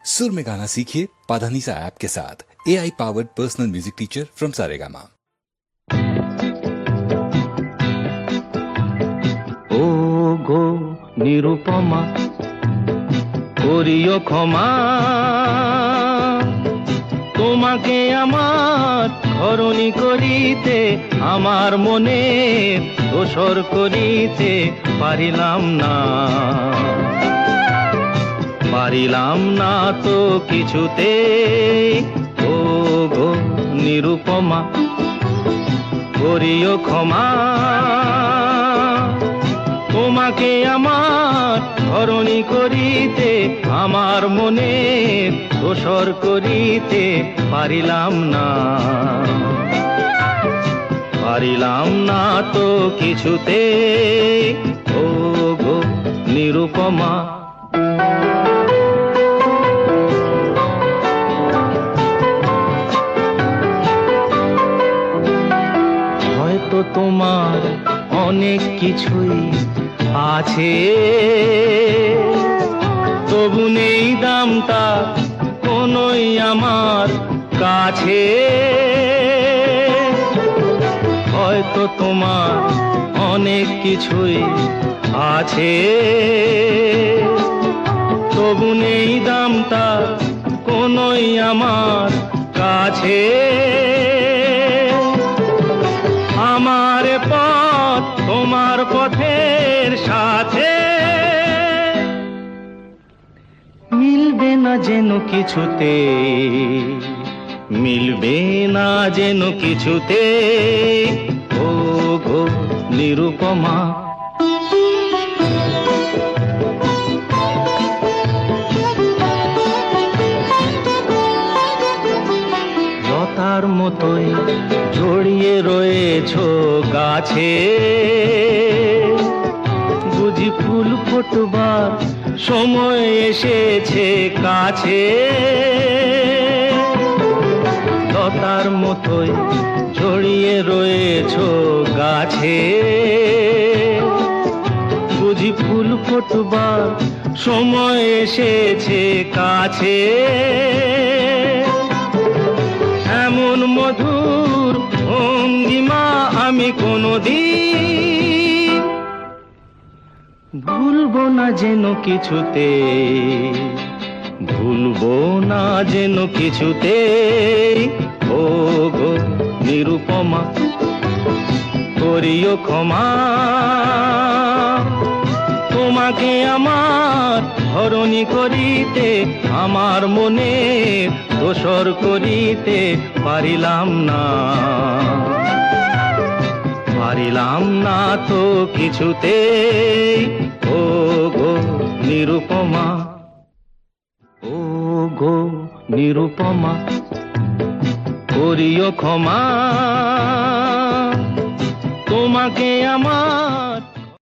सुर में गाना सीखिए पाधानीसा ऐप के साथ। AI powered personal music teacher from Saregama. ও গো নিরুপমা করিও ক্ষমা, তোমাকে আমার ঘরণী করিতে আমার মনে দোসর করিতে পারিলাম না তো কিছুতে। ও গো নিরুপমা করিও ক্ষমা, তোমাকে আমার ঘরণী করিতে আমার মনে দোসর করিতে পারিলাম না তো কিছুতে। ও গো নিরুপমা হয়তো তোমার অনেক কিছুই আছে, তবু নেই দামটা কোনোই আমার কাছে। হয়তো তোমার অনেক কিছুই আছে, তবু নেই দামটা কোনোই আমার কাছে। আমার পথ তোমার পথের সাথে মিলবে না যেন কিছুতে, মিলবে না যেন কিছুতে। ও গো নিরুপমা লতার মতোই জড়িয়ে রয়েছো গাছে, বুঝি ফুল ফোটবার সময় এসেছে কাছে। লতার মতোই জড়িয়ে রয়েছো গাছে, বুঝি ফুল ফোটবার সময় এসেছে কাছে। এমন মধুর ভঙ্গিমা আমি কোনদিন ভুলবো না যেন কিছুতে, ভুলবো না যেন কিছুতে। ও গো নিরুপমা করিও ক্ষমা, তোমাকে আমার ঘরণী করিতে আমার মনে দোসর করিতে পারিলাম না তো কিছুতে। ও গো নিরুপমা, ও গো নিরুপমা করিও ক্ষমা, তোমাকে আমার